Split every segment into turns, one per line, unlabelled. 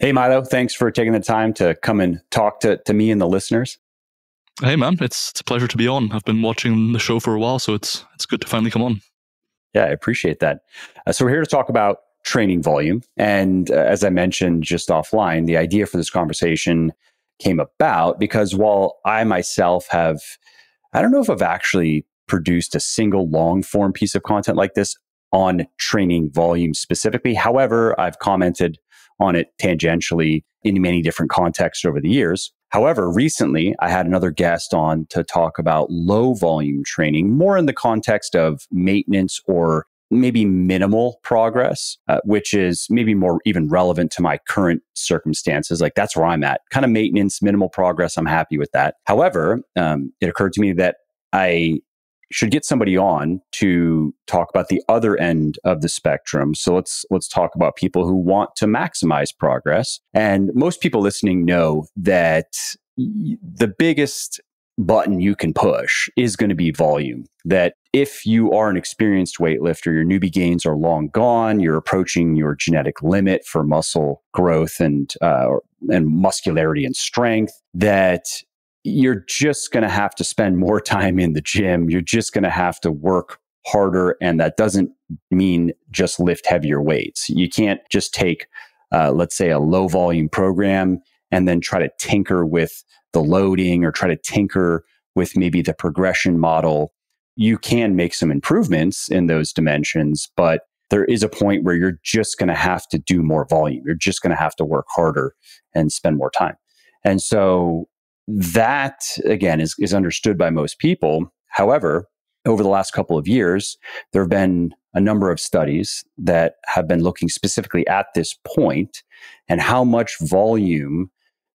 Hey, Milo, thanks for taking the time to come and talk to me and the listeners.
Hey, man, it's a pleasure to be on. I've been watching the show for a while, so it's good to finally come on.
Yeah, I appreciate that. So we're here to talk about training volume. And as I mentioned just offline, the idea for this conversation came about because while I myself I don't know if I've actually produced a single long form piece of content like this on training volume specifically. However, I've commented on it tangentially in many different contexts over the years. However, recently I had another guest on to talk about low volume training, more in the context of maintenance or maybe minimal progress, which is maybe more even relevant to my current circumstances. Like that's where I'm at, kind of maintenance, minimal progress. I'm happy with that. However, it occurred to me that I should get somebody on to talk about the other end of the spectrum. So let's talk about people who want to maximize progress. And most people listening know that the biggest button you can push is going to be volume. That if you are an experienced weightlifter, your newbie gains are long gone, you're approaching your genetic limit for muscle growth and muscularity and strength, that you're just going to have to spend more time in the gym. You're just going to have to work harder. And that doesn't mean just lift heavier weights. You can't just take, let's say, a low volume program and then try to tinker with the loading or try to tinker with maybe the progression model. You can make some improvements in those dimensions, but there is a point where you're just going to have to do more volume. You're just going to have to work harder and spend more time. And so that, again, is understood by most people. However, over the last couple of years, there have been a number of studies that have been looking specifically at this point and how much volume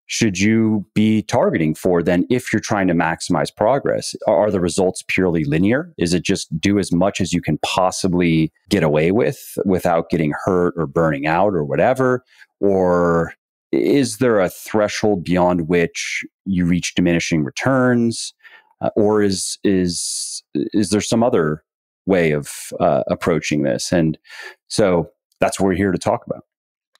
should you be targeting for then if you're trying to maximize progress? Are the results purely linear? Is it just do as much as you can possibly get away with without getting hurt or burning out or whatever? Or is there a threshold beyond which you reach diminishing returns? Or is there some other way of approaching this? And so that's what we're here to talk about.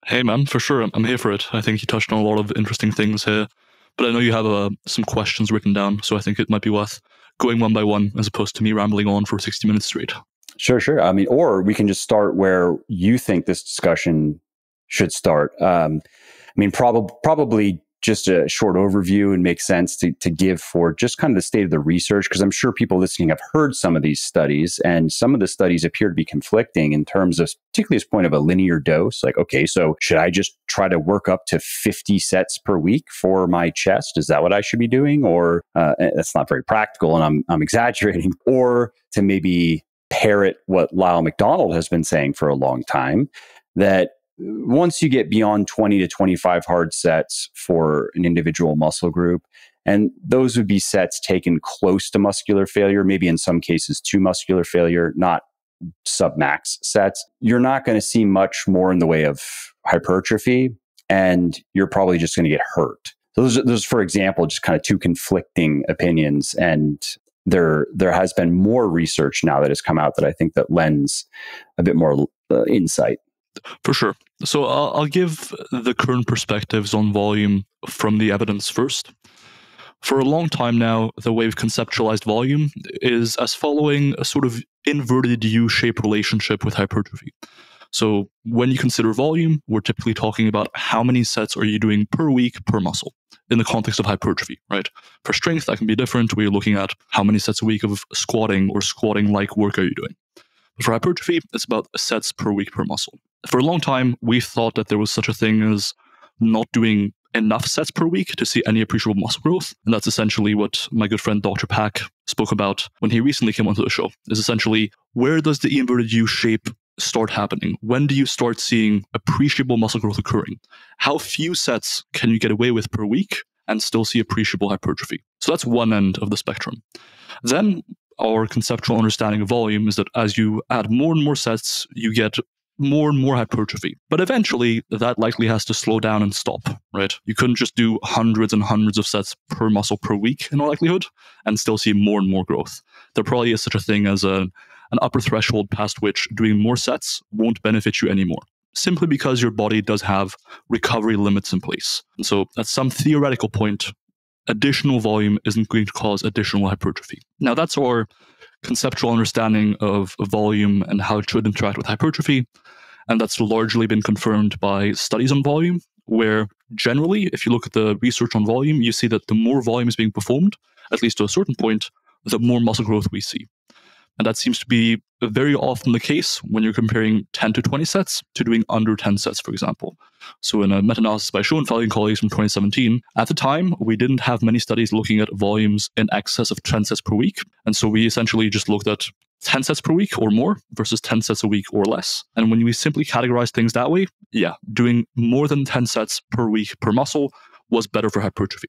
Hey, man, for sure. I'm here for it. I think you touched on a lot of interesting things here, but I know you have some questions written down, so I think it might be worth going one by one as opposed to me rambling on for 60 minutes straight.
Sure. I mean, or we can just start where you think this discussion should start. I mean, probably just a short overview and makes sense to give for just kind of the state of the research, because I'm sure people listening have heard some of these studies, and some of the studies appear to be conflicting in terms of particularly this point of a linear dose. Like, okay, so should I just try to work up to 50 sets per week for my chest? Is that what I should be doing? Or that's not very practical, and I'm exaggerating. Or to maybe parrot what Lyle McDonald has been saying for a long time, that once you get beyond 20 to 25 hard sets for an individual muscle group, and those would be sets taken close to muscular failure, maybe in some cases to muscular failure, not submax sets, you're not going to see much more in the way of hypertrophy, and you're probably just going to get hurt. So those, for example, just kind of two conflicting opinions. And there has been more research now that has come out that I think that lends a bit more insight.
For sure. So I'll give the current perspectives on volume from the evidence first. For a long time now, the way we've conceptualized volume is as following a sort of inverted U-shaped relationship with hypertrophy. So when you consider volume, we're typically talking about how many sets are you doing per week per muscle in the context of hypertrophy, right? For strength, that can be different. We're looking at how many sets a week of squatting or squatting-like work are you doing. For hypertrophy, it's about sets per week per muscle. For a long time, we thought that there was such a thing as not doing enough sets per week to see any appreciable muscle growth. And that's essentially what my good friend Dr. Pack spoke about when he recently came onto the show, is essentially, where does the inverted U shape start happening? When do you start seeing appreciable muscle growth occurring? How few sets can you get away with per week and still see appreciable hypertrophy? So that's one end of the spectrum. Then our conceptual understanding of volume is that as you add more and more sets, you get more and more hypertrophy. But eventually, that likely has to slow down and stop, right? You couldn't just do hundreds and hundreds of sets per muscle per week, in all likelihood, and still see more and more growth. There probably is such a thing as an upper threshold past which doing more sets won't benefit you anymore. simply because your body does have recovery limits in place. And so at some theoretical point, additional volume isn't going to cause additional hypertrophy. Now, that's our conceptual understanding of volume and how it should interact with hypertrophy. And that's largely been confirmed by studies on volume, where generally, if you look at the research on volume, you see that the more volume is being performed, at least to a certain point, the more muscle growth we see. And that seems to be very often the case when you're comparing 10 to 20 sets to doing under 10 sets, for example. So in a meta-analysis by Schoenfeld and colleagues from 2017, at the time, we didn't have many studies looking at volumes in excess of 10 sets per week. And so we essentially just looked at 10 sets per week or more versus 10 sets a week or less. And when we simply categorize things that way, doing more than 10 sets per week per muscle was better for hypertrophy.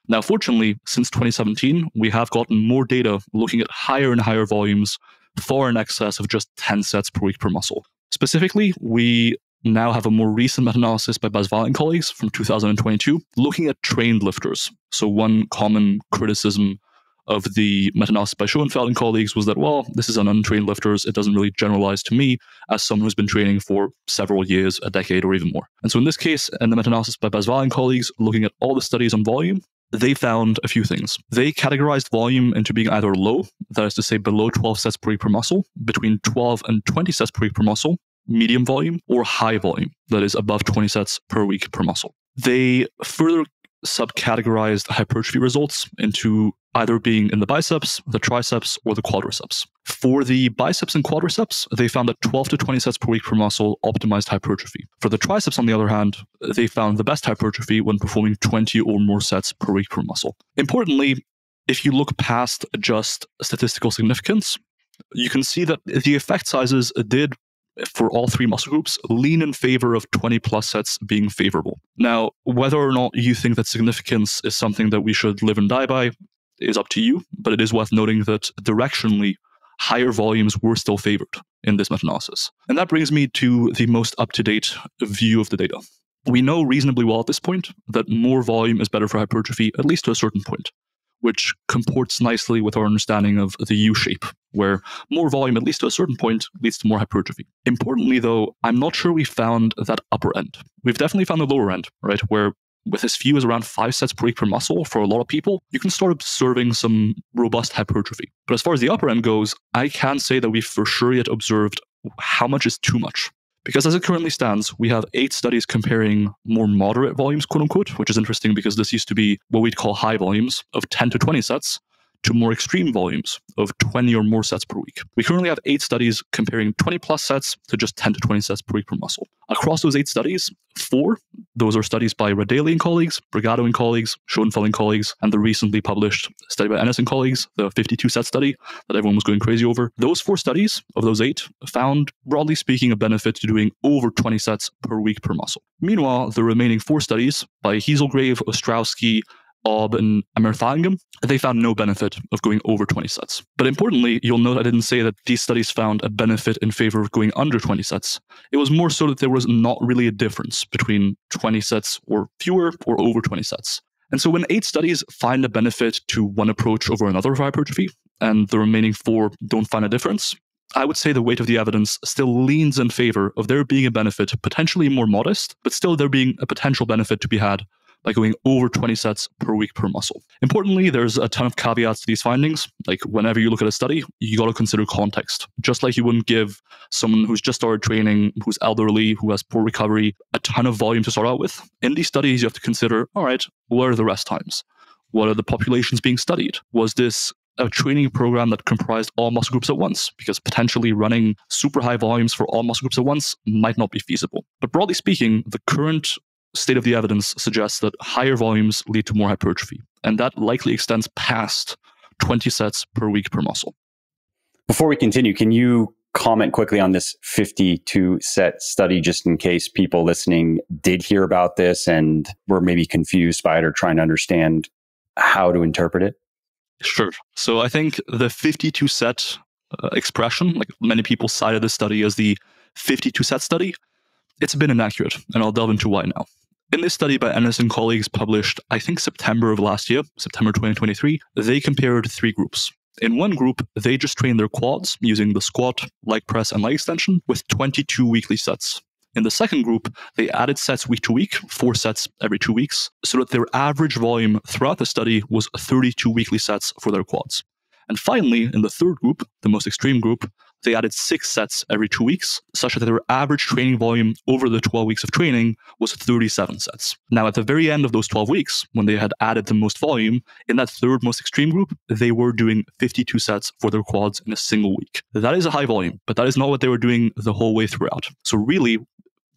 Now, fortunately, since 2017, we have gotten more data looking at higher and higher volumes, far in excess of just 10 sets per week per muscle. Specifically, we now have a more recent meta-analysis by Basval and colleagues from 2022 looking at trained lifters. So one common criticism of the meta-analysis by Schoenfeld and colleagues was that, well, this is on untrained lifters. It doesn't really generalize to me as someone who's been training for several years, a decade, or even more. And so in this case, in the meta-analysis by Basval and colleagues, looking at all the studies on volume, they found a few things. They categorized volume into being either low, that is to say below 12 sets per week per muscle, between 12 and 20 sets per week per muscle, medium volume, or high volume, that is above 20 sets per week per muscle. They further subcategorized hypertrophy results into either being in the biceps, the triceps, or the quadriceps. For the biceps and quadriceps, they found that 12 to 20 sets per week per muscle optimized hypertrophy. For the triceps, on the other hand, they found the best hypertrophy when performing 20 or more sets per week per muscle. Importantly, if you look past just statistical significance, you can see that the effect sizes did, for all three muscle groups, lean in favor of 20 plus sets being favorable. Now, whether or not you think that significance is something that we should live and die by is up to you, but it is worth noting that directionally, higher volumes were still favored in this meta-analysis. And that brings me to the most up-to-date view of the data. We know reasonably well at this point that more volume is better for hypertrophy, at least to a certain point, which comports nicely with our understanding of the U-shape, where more volume, at least to a certain point, leads to more hypertrophy. Importantly, though, I'm not sure we found that upper end. We've definitely found the lower end, right, where with as few as around 5 sets per week per muscle for a lot of people, you can start observing some robust hypertrophy. But as far as the upper end goes, I can't say that we've for sure yet observed how much is too much. Because as it currently stands, we have 8 studies comparing more moderate volumes, quote unquote, which is interesting because this used to be what we'd call high volumes of 10 to 20 sets, to more extreme volumes of 20 or more sets per week. We currently have 8 studies comparing 20 plus sets to just 10 to 20 sets per week per muscle. Across those 8 studies, 4, those are studies by Radeli and colleagues, Brigado and colleagues, Schoenfeld and colleagues, and the recently published study by Ennis and colleagues, the 52-set study that everyone was going crazy over. Those 4 studies of those 8 found, broadly speaking, a benefit to doing over 20 sets per week per muscle. Meanwhile, the remaining 4 studies by Hieselgrave, Ostrowski, Ob, and Amirthangam, they found no benefit of going over 20 sets. But importantly, you'll note I didn't say that these studies found a benefit in favor of going under 20 sets. It was more so that there was not really a difference between 20 sets or fewer or over 20 sets. And so when 8 studies find a benefit to one approach over another for hypertrophy, and the remaining 4 don't find a difference, I would say the weight of the evidence still leans in favor of there being a benefit, potentially more modest, but still there being a potential benefit to be had by going over 20 sets per week per muscle. Importantly, there's a ton of caveats to these findings. Like whenever you look at a study, you got to consider context. Just like you wouldn't give someone who's just started training, who's elderly, who has poor recovery, a ton of volume to start out with. In these studies, you have to consider, all right, what are the rest times? What are the populations being studied? Was this a training program that comprised all muscle groups at once? Because potentially running super high volumes for all muscle groups at once might not be feasible. But broadly speaking, the current state of the evidence suggests that higher volumes lead to more hypertrophy, and that likely extends past 20 sets per week per muscle.
Before we continue, can you comment quickly on this 52-set study, just in case people listening did hear about this and were maybe confused by it or trying to understand how to interpret it?
Sure. So I think the 52-set expression, like many people cited this study as the 52-set study, it's a bit inaccurate, and I'll delve into why now. In this study by Ennis and colleagues published, I think September of last year, September 2023, they compared 3 groups. In one group, they just trained their quads using the squat, leg press, and leg extension with 22 weekly sets. In the second group, they added sets week to week, 4 sets every 2 weeks, so that their average volume throughout the study was 32 weekly sets for their quads. And finally, in the third group, the most extreme group, they added 6 sets every 2 weeks, such that their average training volume over the 12 weeks of training was 37 sets. Now, at the very end of those 12 weeks, when they had added the most volume, in that third most extreme group, they were doing 52 sets for their quads in a single week. That is a high volume, but that is not what they were doing the whole way throughout. So really,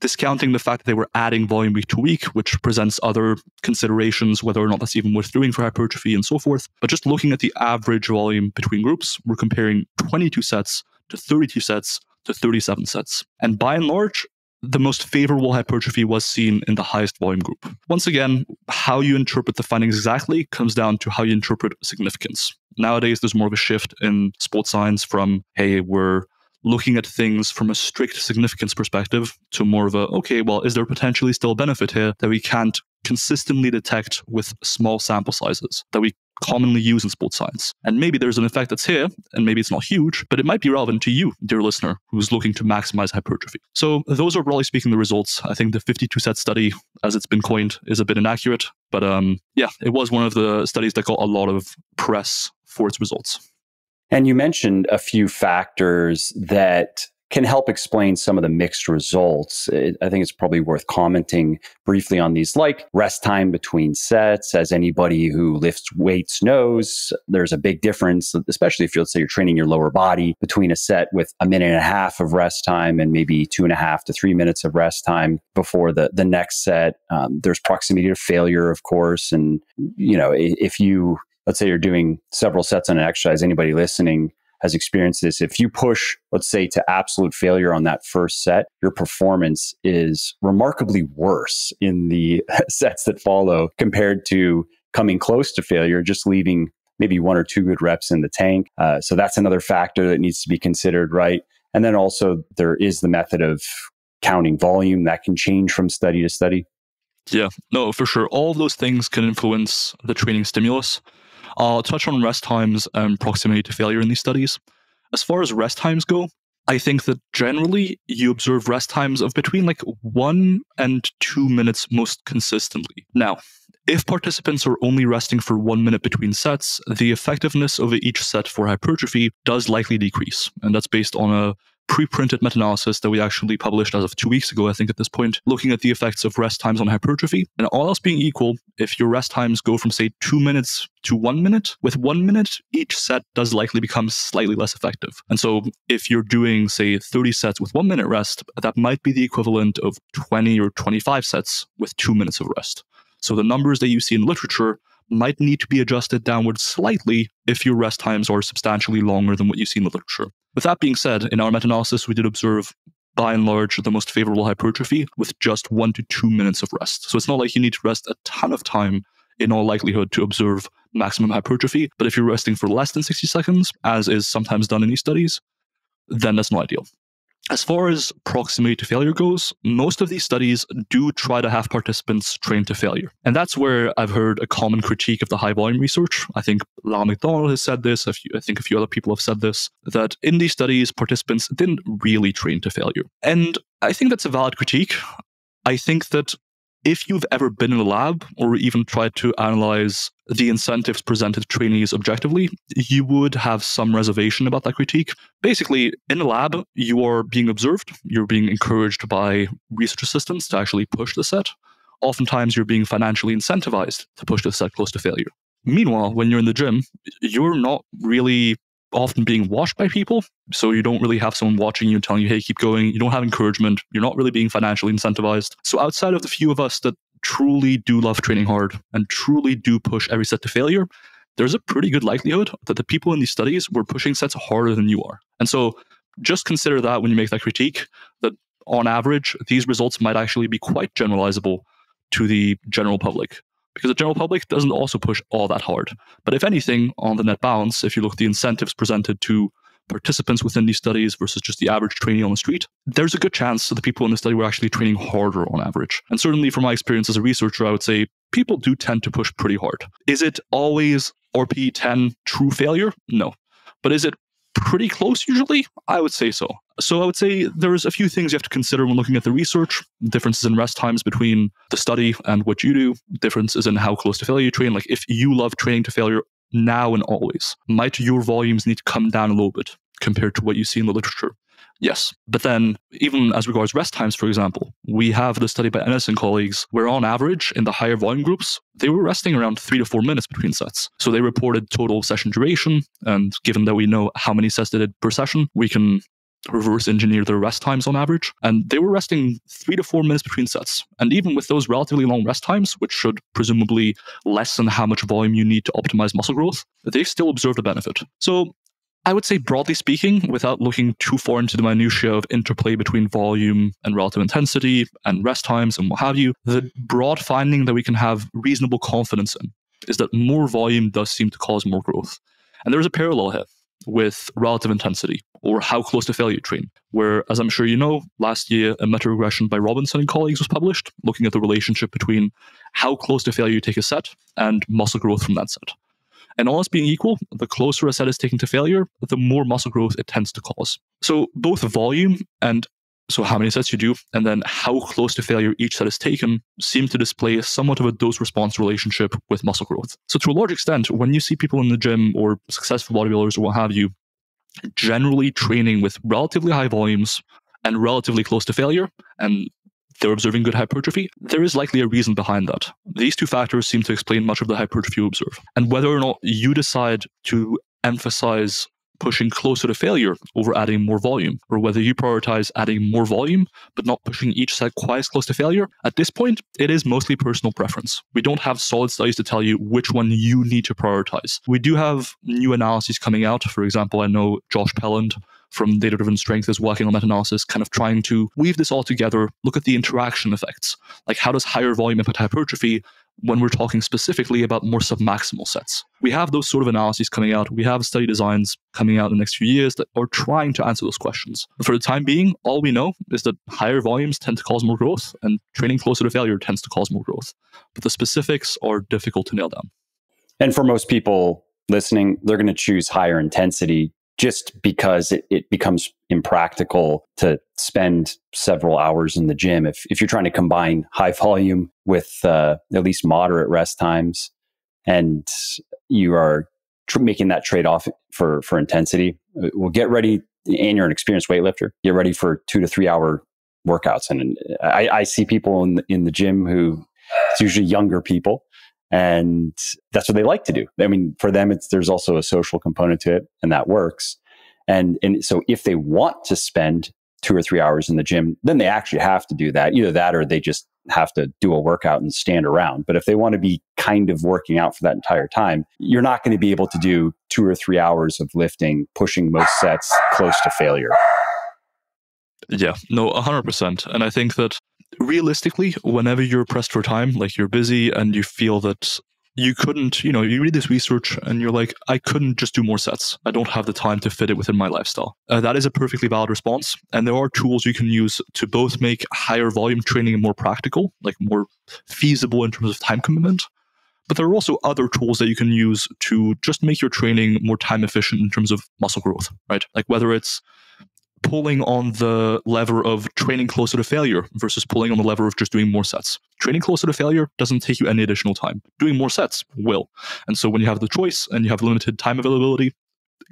discounting the fact that they were adding volume week to week, which presents other considerations, whether or not that's even worth doing for hypertrophy and so forth. But just looking at the average volume between groups, we're comparing 22 sets to 32 sets to 37 sets. And by and large, the most favorable hypertrophy was seen in the highest volume group. Once again, how you interpret the findings exactly comes down to how you interpret significance. Nowadays, there's more of a shift in sports science from, hey, we're looking at things from a strict significance perspective to more of a, okay, well, is there potentially still a benefit here that we can't consistently detect with small sample sizes that we commonly use in sports science? And maybe there's an effect that's here, and maybe it's not huge, but it might be relevant to you, dear listener, who's looking to maximize hypertrophy. So those are broadly speaking the results. I think the 52-set study, as it's been coined, is a bit inaccurate, but yeah, it was one of the studies that got a lot of press for its results.
And you mentioned a few factors that can help explain some of the mixed results. I think it's probably worth commenting briefly on these, like rest time between sets. As anybody who lifts weights knows, there's a big difference, especially if let's say you're training your lower body, between a set with 1.5 minutes of rest time and maybe 2.5 to 3 minutes of rest time before the next set. There's proximity to failure, of course. And, you know, if you, let's say you're doing several sets on an exercise, anybody listening has experienced this. If you push, let's say, to absolute failure on that first set, your performance is remarkably worse in the sets that follow compared to coming close to failure, just leaving maybe 1 or 2 good reps in the tank. So that's another factor that needs to be considered, right? And then also there is the method of counting volume that can change from study to study.
Yeah, no, for sure. All of those things can influence the training stimulus. I'll touch on rest times and proximity to failure in these studies. As far as rest times go, I think that generally you observe rest times of between like 1 and 2 minutes most consistently. Now, if participants are only resting for 1 minute between sets, the effectiveness of each set for hypertrophy does likely decrease. And that's based on a pre-printed meta-analysis that we actually published as of 2 weeks ago, I think at this point, looking at the effects of rest times on hypertrophy. And all else being equal, if your rest times go from, say, 2 minutes to 1 minute, with 1 minute, each set does likely become slightly less effective. And so if you're doing, say, 30 sets with 1 minute rest, that might be the equivalent of 20 or 25 sets with 2 minutes of rest. So the numbers that you see in literature might need to be adjusted downwards slightly if your rest times are substantially longer than what you see in the literature. With that being said, in our meta-analysis, we did observe, by and large, the most favorable hypertrophy with just 1 to 2 minutes of rest. So it's not like you need to rest a ton of time in all likelihood to observe maximum hypertrophy. But if you're resting for less than 60 seconds, as is sometimes done in these studies, then that's not ideal. As far as proximity to failure goes, most of these studies do try to have participants train to failure. And that's where I've heard a common critique of the high volume research. I think Lyle McDonald has said this, I think a few other people have said this, that in these studies, participants didn't really train to failure. And I think that's a valid critique. I think that if you've ever been in a lab or even tried to analyze the incentives presented to trainees objectively, you would have some reservation about that critique. Basically, in a lab, you are being observed, you're being encouraged by research assistants to actually push the set. Oftentimes, you're being financially incentivized to push the set close to failure. Meanwhile, when you're in the gym, you're not really often being watched by people. So you don't really have someone watching you and telling you, hey, keep going. You don't have encouragement. You're not really being financially incentivized. So outside of the few of us that truly do love training hard and truly do push every set to failure, there's a pretty good likelihood that the people in these studies were pushing sets harder than you are. And so just consider that when you make that critique, that on average, these results might actually be quite generalizable to the general public. Because the general public doesn't also push all that hard. But if anything, on the net balance, if you look at the incentives presented to participants within these studies versus just the average trainee on the street, there's a good chance that the people in the study were actually training harder on average. And certainly from my experience as a researcher, I would say people do tend to push pretty hard. Is it always RP10 true failure? No. But is it pretty close usually? I would say so. So I would say there's a few things you have to consider when looking at the research. Differences in rest times between the study and what you do. Differences in how close to failure you train. Like if you love training to failure now and always, might your volumes need to come down a little bit compared to what you see in the literature? Yes. But then even as regards rest times, for example, we have the study by Ennis and colleagues where on average in the higher volume groups, they were resting around 3 to 4 minutes between sets. So they reported total session duration. And given that we know how many sets they did per session, we can reverse engineer their rest times on average. And they were resting 3 to 4 minutes between sets. And even with those relatively long rest times, which should presumably lessen how much volume you need to optimize muscle growth, they still observed a benefit. So I would say, broadly speaking, without looking too far into the minutiae of interplay between volume and relative intensity and rest times and what have you, the broad finding that we can have reasonable confidence in is that more volume does seem to cause more growth. And there's a parallel here with relative intensity, or how close to failure you train, where, as I'm sure you know, last year a meta-regression by Robinson and colleagues was published, looking at the relationship between how close to failure you take a set and muscle growth from that set. And all else being equal, the closer a set is taken to failure, the more muscle growth it tends to cause. So both volume and so how many sets you do, and then how close to failure each set is taken, seem to display somewhat of a dose-response relationship with muscle growth. So to a large extent, when you see people in the gym or successful bodybuilders or what have you, generally training with relatively high volumes and relatively close to failure, and they're observing good hypertrophy, there is likely a reason behind that. These two factors seem to explain much of the hypertrophy you observe. And whether or not you decide to emphasize pushing closer to failure over adding more volume, or whether you prioritize adding more volume but not pushing each set quite as close to failure, at this point, it is mostly personal preference. We don't have solid studies to tell you which one you need to prioritize. We do have new analyses coming out. For example, I know Josh Pelland from Data Driven Strength is working on meta-analysis, kind of trying to weave this all together, look at the interaction effects. Like how does higher volume impact hypertrophy when we're talking specifically about more submaximal sets? We have those sort of analyses coming out. We have study designs coming out in the next few years that are trying to answer those questions. For the time being, all we know is that higher volumes tend to cause more growth and training closer to failure tends to cause more growth. But the specifics are difficult to nail down.
And for most people listening, they're going to choose higher intensity just because it becomes impractical to spend several hours in the gym. If you're trying to combine high volume with at least moderate rest times, and you are making that trade-off for intensity, well, get ready, and you're an experienced weightlifter, get ready for 2 to 3 hour workouts. And I see people in the gym who, it's usually younger people, and that's what they like to do. I mean, for them, there's also a social component to it, and that works. And so if they want to spend 2 or 3 hours in the gym, then they actually have to do that. Either that or they just have to do a workout and stand around. But if they want to be kind of working out for that entire time, you're not going to be able to do 2 or 3 hours of lifting, pushing most sets close to failure.
Yeah, no, 100%. And I think that realistically, whenever you're pressed for time, like you're busy and you feel that you couldn't, you read this research and you're like, I couldn't just do more sets. I don't have the time to fit it within my lifestyle. That is a perfectly valid response. And there are tools you can use to both make higher volume training more practical, like more feasible in terms of time commitment. But there are also other tools that you can use to just make your training more time efficient in terms of muscle growth, right? Like whether it's pulling on the lever of training closer to failure versus pulling on the lever of just doing more sets. Training closer to failure doesn't take you any additional time. Doing more sets will. And so when you have the choice and you have limited time availability,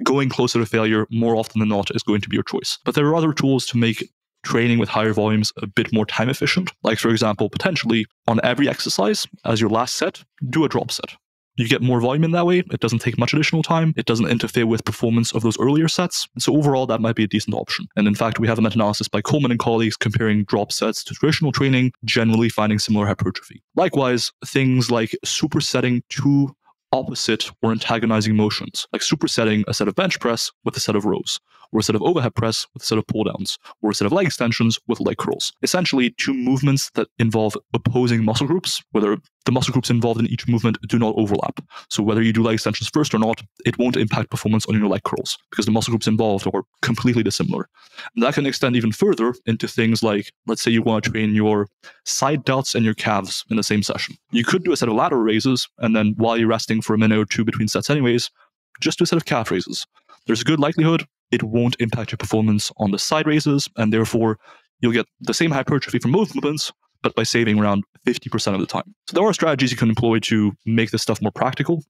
going closer to failure more often than not is going to be your choice. But there are other tools to make training with higher volumes a bit more time efficient. Like, for example, potentially on every exercise, as your last set, do a drop set. You get more volume in that way. It doesn't take much additional time. It doesn't interfere with performance of those earlier sets. And so overall, that might be a decent option. And in fact, we have a meta-analysis by Coleman and colleagues comparing drop sets to traditional training, generally finding similar hypertrophy. Likewise, things like supersetting two opposite or antagonizing motions, like supersetting a set of bench press with a set of rows, or a set of overhead press with a set of pull downs, or a set of leg extensions with leg curls. Essentially, two movements that involve opposing muscle groups, whether the muscle groups involved in each movement do not overlap. So whether you do leg extensions first or not, it won't impact performance on your leg curls because the muscle groups involved are completely dissimilar. And that can extend even further into things like, let's say you want to train your side delts and your calves in the same session. You could do a set of lateral raises, and then while you're resting for a minute or two between sets anyways, just do a set of calf raises. There's a good likelihood it won't impact your performance on the side raises, and therefore you'll get the same hypertrophy from both movements, but by saving around 50% of the time. So there are strategies you can employ to make this stuff more practical,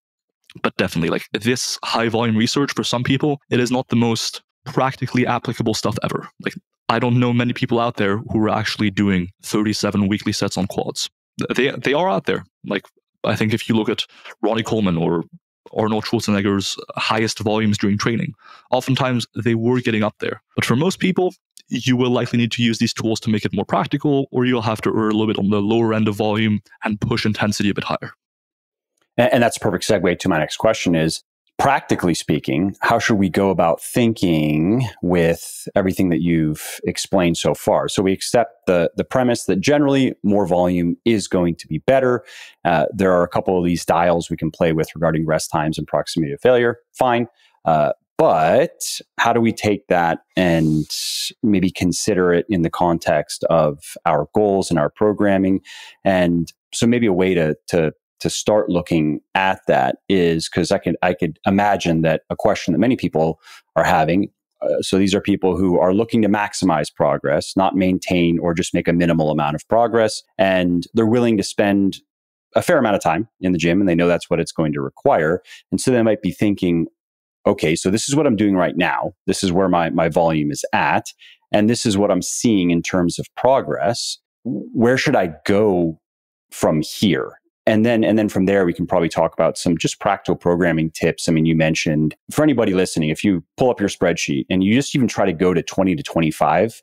but definitely, like, this high volume research for some people, it is not the most practically applicable stuff ever. Like, I don't know many people out there who are actually doing 37 weekly sets on quads. They are out there. Like, I think if you look at Ronnie Coleman or Arnold Schwarzenegger's highest volumes during training, oftentimes they were getting up there. But for most people, you will likely need to use these tools to make it more practical, or you'll have to err a little bit on the lower end of volume and push intensity a bit higher.
And that's a perfect segue to my next question is, practically speaking, how should we go about thinking with everything that you've explained so far? So we accept the premise that generally more volume is going to be better. There are a couple of these dials we can play with regarding rest times and proximity to failure. Fine. But how do we take that and maybe consider it in the context of our goals and our programming? And so maybe a way to start looking at that is, because I could imagine that a question that many people are having. So these are people who are looking to maximize progress, not maintain or just make a minimal amount of progress. And they're willing to spend a fair amount of time in the gym, and they know that's what it's going to require. And so they might be thinking, okay, so this is what I'm doing right now. This is where my volume is at. And this is what I'm seeing in terms of progress. Where should I go from here? And then from there, we can probably talk about some just practical programming tips. I mean, you mentioned, for anybody listening, if you pull up your spreadsheet and you just even try to go to 20 to 25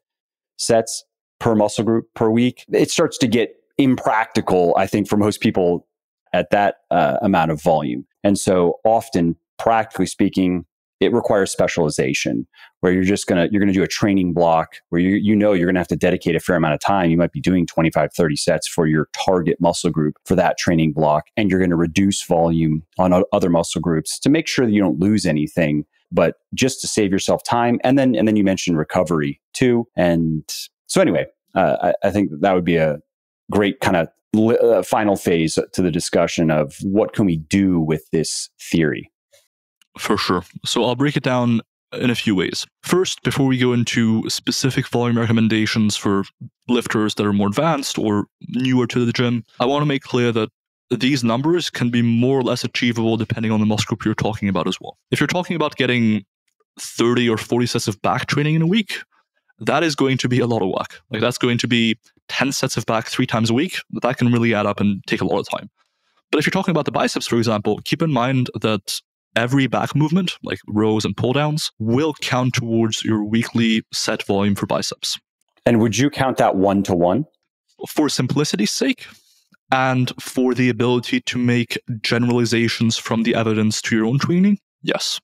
sets per muscle group per week, it starts to get impractical, I think, for most people at that amount of volume. And so often, practically speaking, it requires specialization, where you're going to do a training block where you're going to have to dedicate a fair amount of time. You might be doing 25, 30 sets for your target muscle group for that training block. And you're going to reduce volume on other muscle groups to make sure that you don't lose anything, but just to save yourself time. And then you mentioned recovery too. And so anyway, I think that would be a great kind of final phase to the discussion of what can we do with this theory.
For sure. So I'll break it down in a few ways. First, before we go into specific volume recommendations for lifters that are more advanced or newer to the gym, I want to make clear that these numbers can be more or less achievable depending on the muscle group you're talking about as well. If you're talking about getting 30 or 40 sets of back training in a week, that is going to be a lot of work. Like, that's going to be 10 sets of back 3 times a week. That can really add up and take a lot of time. But if you're talking about the biceps, for example, keep in mind that every back movement, like rows and pull downs, will count towards your weekly set volume for biceps.
And would you count that 1-to-1?
For simplicity's sake, and for the ability to make generalizations from the evidence to your own training, yes.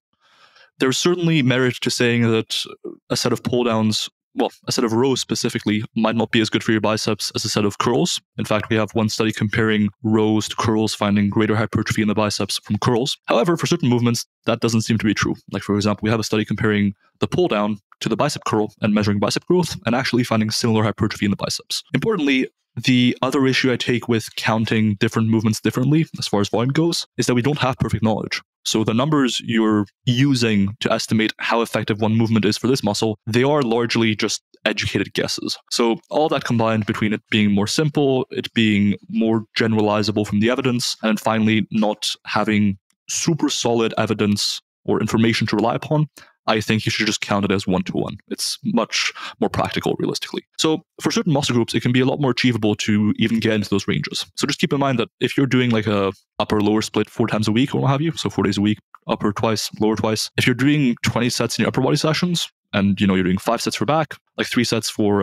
There's certainly merit to saying that a set of pull downs, well, a set of rows specifically, might not be as good for your biceps as a set of curls. In fact, we have one study comparing rows to curls, finding greater hypertrophy in the biceps from curls. However, for certain movements, that doesn't seem to be true. Like, for example, we have a study comparing the pull down to the bicep curl and measuring bicep growth and actually finding similar hypertrophy in the biceps. Importantly, the other issue I take with counting different movements differently, as far as volume goes, is that we don't have perfect knowledge. So the numbers you're using to estimate how effective one movement is for this muscle, they are largely just educated guesses. So all that combined between it being more simple, it being more generalizable from the evidence, and finally not having super solid evidence or information to rely upon, I think you should just count it as 1-to-1. It's much more practical, realistically. So for certain muscle groups, it can be a lot more achievable to even get into those ranges. So just keep in mind that if you're doing like a upper-lower split 4 times a week or what have you, so 4 days a week, upper twice, lower twice, if you're doing 20 sets in your upper body sessions and you're doing 5 sets for back, like 3 sets for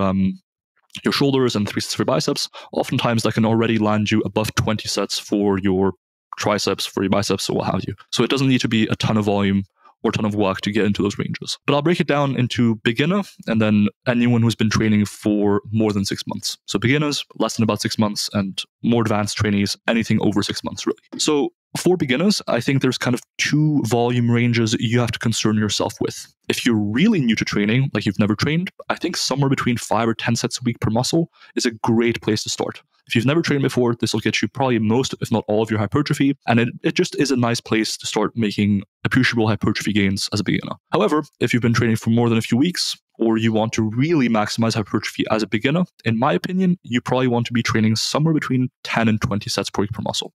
your shoulders and 3 sets for biceps, oftentimes that can already land you above 20 sets for your triceps, for your biceps, or what have you. So it doesn't need to be a ton of volume or a ton of work to get into those ranges. But I'll break it down into beginner and then anyone who's been training for more than 6 months. So beginners, less than about 6 months, and more advanced trainees, anything over 6 months, really. So for beginners, I think there's kind of 2 volume ranges you have to concern yourself with. If you're really new to training, like you've never trained, I think somewhere between 5 or 10 sets a week per muscle is a great place to start. If you've never trained before, this will get you probably most, if not all, of your hypertrophy. And it just is a nice place to start making appreciable hypertrophy gains as a beginner. However, if you've been training for more than a few weeks, or you want to really maximize hypertrophy as a beginner, in my opinion, you probably want to be training somewhere between 10 and 20 sets per week per muscle.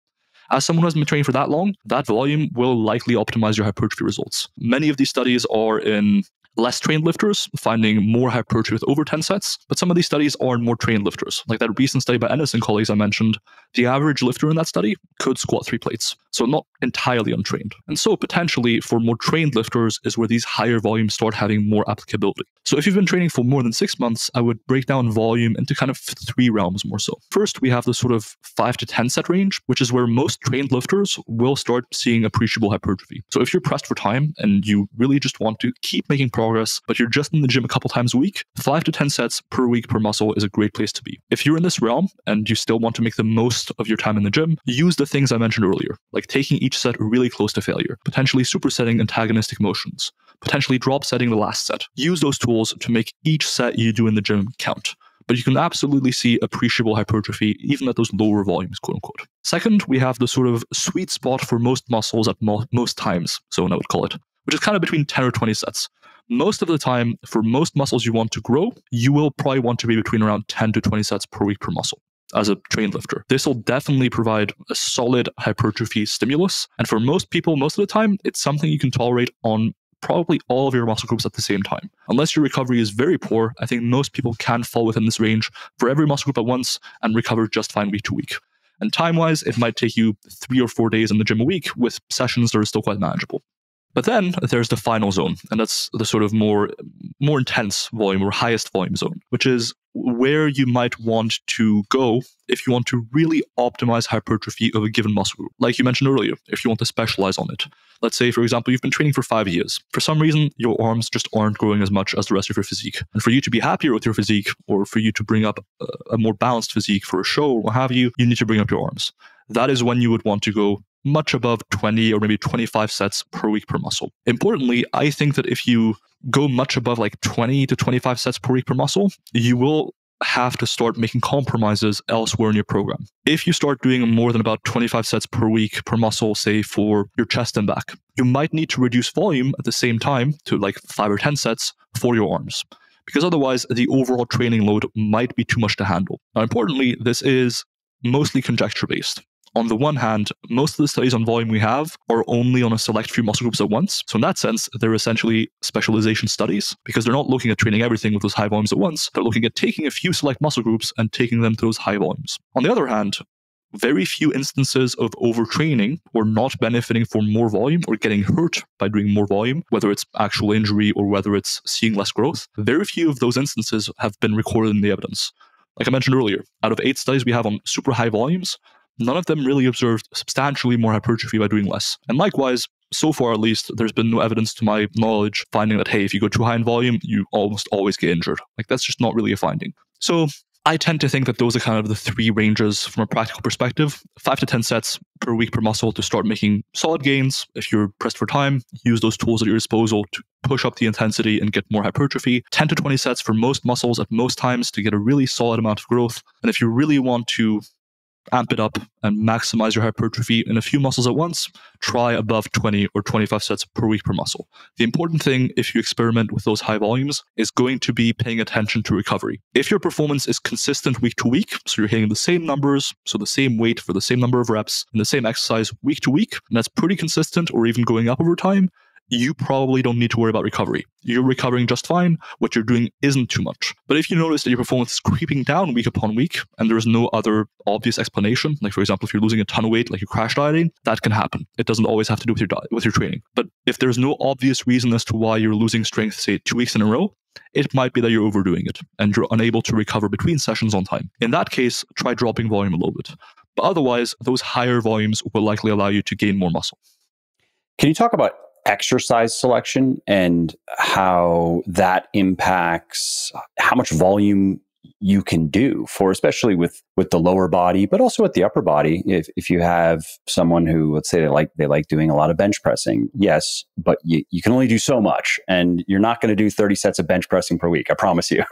As someone who has been training for that long, that volume will likely optimize your hypertrophy results. Many of these studies are in less trained lifters, finding more hypertrophy with over 10 sets, but some of these studies are in more trained lifters. Like that recent study by Ennis and colleagues I mentioned, the average lifter in that study could squat 3 plates, so not entirely untrained. And so potentially for more trained lifters is where these higher volumes start having more applicability. So if you've been training for more than 6 months, I would break down volume into kind of 3 realms more so. First, we have the sort of 5 to 10 set range, which is where most trained lifters will start seeing appreciable hypertrophy. So if you're pressed for time and you really just want to keep making progress, but you're just in the gym a couple times a week, 5 to 10 sets per week per muscle is a great place to be. If you're in this realm and you still want to make the most of your time in the gym, use the things I mentioned earlier, like taking each set really close to failure, potentially supersetting antagonistic motions, potentially drop setting the last set. Use those tools to make each set you do in the gym count. But you can absolutely see appreciable hypertrophy even at those lower volumes, quote unquote. Second, we have the sort of sweet spot for most muscles at most times zone, I would call it, which is kind of between 10 or 20 sets. Most of the time, for most muscles you want to grow, you will probably want to be between around 10 to 20 sets per week per muscle as a trained lifter. This will definitely provide a solid hypertrophy stimulus. And for most people, most of the time, it's something you can tolerate on probably all of your muscle groups at the same time. Unless your recovery is very poor, I think most people can fall within this range for every muscle group at once and recover just fine week to week. And time-wise, it might take you 3 or 4 days in the gym a week with sessions that are still quite manageable. But then there's the final zone, and that's the sort of more intense volume or highest volume zone, which is where you might want to go if you want to really optimize hypertrophy of a given muscle group. Like you mentioned earlier, if you want to specialize on it. Let's say, for example, you've been training for 5 years. For some reason, your arms just aren't growing as much as the rest of your physique. And for you to be happier with your physique, or for you to bring up a more balanced physique for a show or what have you, you need to bring up your arms. That is when you would want to go much above 20 or maybe 25 sets per week per muscle. Importantly, I think that if you go much above like 20 to 25 sets per week per muscle, you will have to start making compromises elsewhere in your program. If you start doing more than about 25 sets per week per muscle, say for your chest and back, you might need to reduce volume at the same time to like 5 or 10 sets for your arms, because otherwise the overall training load might be too much to handle. Now, importantly, this is mostly conjecture based. On the one hand, most of the studies on volume we have are only on a select few muscle groups at once. So in that sense, they're essentially specialization studies because they're not looking at training everything with those high volumes at once. They're looking at taking a few select muscle groups and taking them to those high volumes. On the other hand, very few instances of overtraining or not benefiting from more volume or getting hurt by doing more volume, whether it's actual injury or whether it's seeing less growth, very few of those instances have been recorded in the evidence. Like I mentioned earlier, out of 8 studies we have on super high volumes, none of them really observed substantially more hypertrophy by doing less. And likewise, so far at least, there's been no evidence to my knowledge finding that, hey, if you go too high in volume, you almost always get injured. Like that's just not really a finding. So I tend to think that those are kind of the 3 ranges from a practical perspective. 5 to 10 sets per week per muscle to start making solid gains. If you're pressed for time, use those tools at your disposal to push up the intensity and get more hypertrophy. 10 to 20 sets for most muscles at most times to get a really solid amount of growth. And if you really want to amp it up and maximize your hypertrophy in a few muscles at once, try above 20 or 25 sets per week per muscle. The important thing, if you experiment with those high volumes, is going to be paying attention to recovery. If your performance is consistent week to week, so you're hitting the same numbers, so the same weight for the same number of reps and the same exercise week to week, and that's pretty consistent or even going up over time, you probably don't need to worry about recovery. You're recovering just fine. What you're doing isn't too much. But if you notice that your performance is creeping down week upon week, and there's no other obvious explanation, like for example, if you're losing a ton of weight, like you're crash dieting, that can happen. It doesn't always have to do with your diet, with your training. But if there's no obvious reason as to why you're losing strength, say 2 weeks in a row, it might be that you're overdoing it and you're unable to recover between sessions on time. In that case, try dropping volume a little bit. But otherwise, those higher volumes will likely allow you to gain more muscle.
Can you talk about exercise selection and how that impacts how much volume you can do for, especially with the lower body, but also with the upper body? If you have someone who, let's say they like doing a lot of bench pressing, yes, but you can only do so much, and you're not going to do 30 sets of bench pressing per week, I promise you.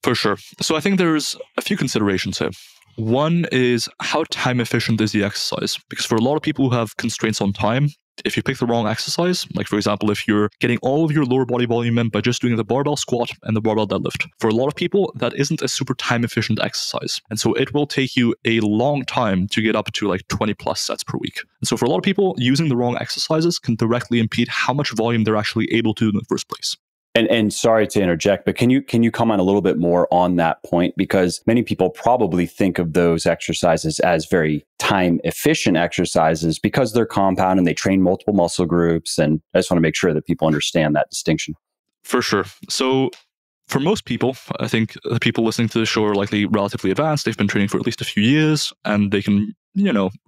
For sure. So I think there's a few considerations here. One is how time efficient is the exercise? Because for a lot of people who have constraints on time, if you pick the wrong exercise, like for example, if you're getting all of your lower body volume in by just doing the barbell squat and the barbell deadlift, for a lot of people, that isn't a super time efficient exercise. And so it will take you a long time to get up to like 20 plus sets per week. And so for a lot of people, using the wrong exercises can directly impede how much volume they're actually able to do in the first place.
And sorry to interject, but can you comment a little bit more on that point? Because many people probably think of those exercises as very time efficient exercises because they're compound and they train multiple muscle groups. And I just want to make sure that people understand that distinction.
For sure. So for most people, I think the people listening to the show are likely relatively advanced. They've been training for at least a few years, and they can,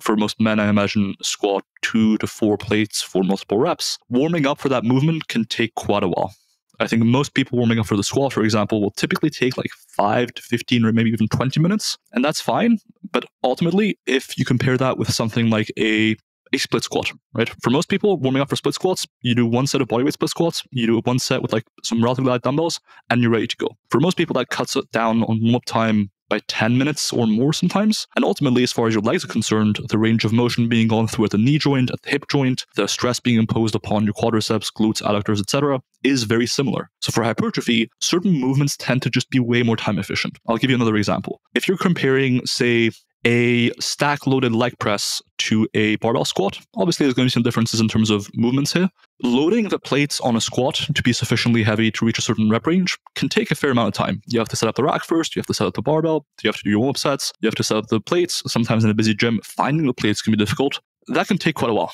for most men, I imagine, squat 2 to 4 plates for multiple reps. Warming up for that movement can take quite a while. I think most people warming up for the squat, for example, will typically take like 5 to 15 or maybe even 20 minutes. And that's fine. But ultimately, if you compare that with something like a split squat, right? For most people, warming up for split squats, you do one set of bodyweight split squats, you do one set with like some relatively light dumbbells, and you're ready to go. For most people, that cuts it down on warm-up time by 10 minutes or more sometimes. And ultimately, as far as your legs are concerned, the range of motion being gone through at the knee joint, at the hip joint, the stress being imposed upon your quadriceps, glutes, adductors, etc., is very similar. So for hypertrophy, certain movements tend to just be way more time efficient. I'll give you another example. If you're comparing, say, a stack loaded leg press to a barbell squat, obviously there's going to be some differences in terms of movements here. Loading the plates on a squat to be sufficiently heavy to reach a certain rep range can take a fair amount of time. You have to set up the rack first, you have to set up the barbell, you have to do your warm-up sets, you have to set up the plates. Sometimes in a busy gym, finding the plates can be difficult. That can take quite a while.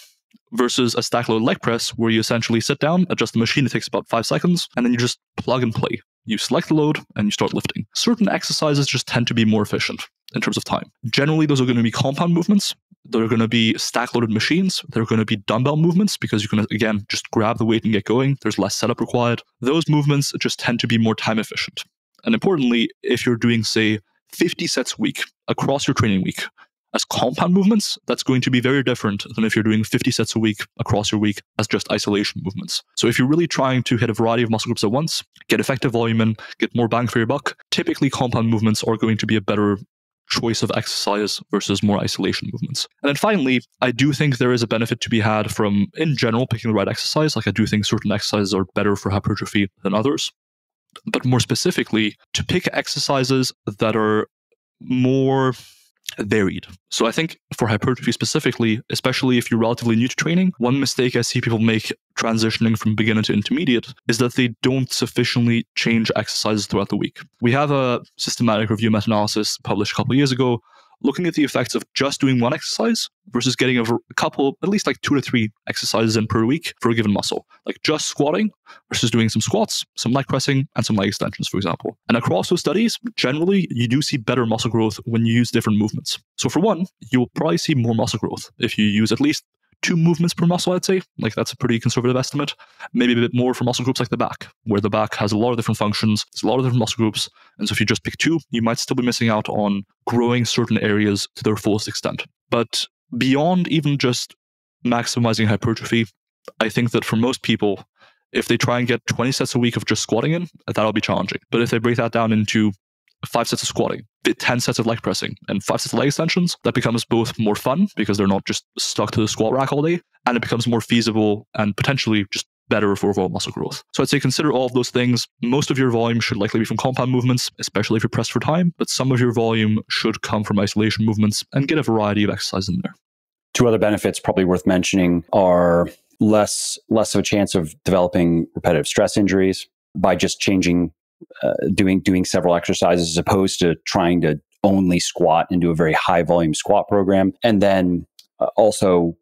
Versus a stack load leg press where you essentially sit down, adjust the machine, it takes about 5 seconds, and then you just plug and play. You select the load and you start lifting. Certain exercises just tend to be more efficient in terms of time. Generally, those are going to be compound movements. They're going to be stack loaded machines. They're going to be dumbbell movements because you can, again, just grab the weight and get going. There's less setup required. Those movements just tend to be more time efficient. And importantly, if you're doing, say, 50 sets a week across your training week, as compound movements, that's going to be very different than if you're doing 50 sets a week across your week as just isolation movements. So if you're really trying to hit a variety of muscle groups at once, get effective volume in, get more bang for your buck, typically compound movements are going to be a better choice of exercise versus more isolation movements. And then finally, I do think there is a benefit to be had from, in general, picking the right exercise. Like I do think certain exercises are better for hypertrophy than others. But more specifically, to pick exercises that are more varied. So I think for hypertrophy specifically, especially if you're relatively new to training, one mistake I see people make transitioning from beginner to intermediate is that they don't sufficiently change exercises throughout the week. We have a systematic review meta-analysis published a couple of years ago looking at the effects of just doing one exercise versus getting a couple, at least like 2 to 3 exercises in per week for a given muscle. Like just squatting versus doing some squats, some leg pressing, and some leg extensions, for example. And across those studies, generally, you do see better muscle growth when you use different movements. So for one, you will probably see more muscle growth if you use at least 2 movements per muscle, I'd say. Like that's a pretty conservative estimate. Maybe a bit more for muscle groups like the back, where the back has a lot of different functions, there's a lot of different muscle groups. And so if you just pick 2, you might still be missing out on growing certain areas to their fullest extent. But beyond even just maximizing hypertrophy, I think that for most people, if they try and get 20 sets a week of just squatting in, that'll be challenging. But if they break that down into 5 sets of squatting, 10 sets of leg pressing, and 5 sets of leg extensions, that becomes both more fun because they're not just stuck to the squat rack all day, and it becomes more feasible and potentially just better for overall muscle growth. So I'd say consider all of those things. Most of your volume should likely be from compound movements, especially if you're pressed for time, but some of your volume should come from isolation movements and get a variety of exercise in there.
2 other benefits probably worth mentioning are less of a chance of developing repetitive stress injuries by just changing doing several exercises as opposed to trying to only squat and do a very high volume squat program. And then also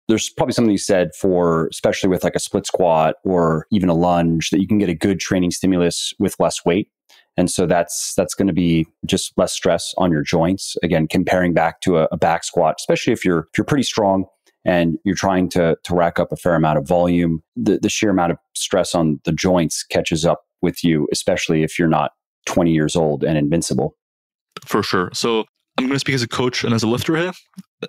there's probably something you said for, especially with like a split squat or even a lunge, that you can get a good training stimulus with less weight. And so that's going to be just less stress on your joints. Again, comparing back to a back squat, especially if you're pretty strong and you're trying to rack up a fair amount of volume, the sheer amount of stress on the joints catches up with you, especially if you're not 20 years old and invincible. For sure.
So I'm going to speak as a coach and as a lifter here.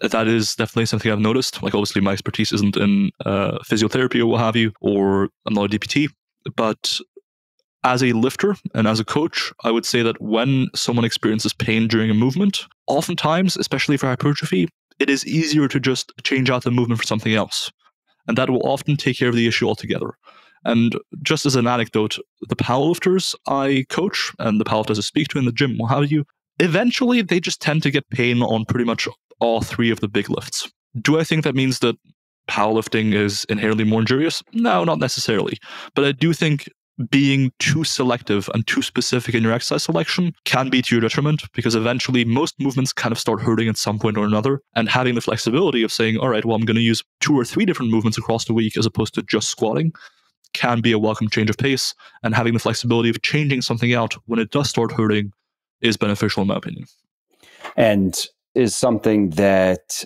That is definitely something I've noticed. Like obviously my expertise isn't in physiotherapy or what have you, or I'm not a DPT, but as a lifter and as a coach, I would say that when someone experiences pain during a movement, oftentimes, especially for hypertrophy, it is easier to just change out the movement for something else. And that will often take care of the issue altogether. And just as an anecdote, the powerlifters I coach and the powerlifters I speak to in the gym, what have you, eventually they just tend to get pain on pretty much all three of the big lifts. Do I think that means that powerlifting is inherently more injurious? No, not necessarily. But I do think being too selective and too specific in your exercise selection can be to your detriment, because eventually most movements kind of start hurting at some point or another. And having the flexibility of saying, all right, well, I'm going to use 2 or 3 different movements across the week as opposed to just squatting can be a welcome change of pace. And having the flexibility of changing something out when it does start hurting is beneficial in my opinion.
And is something that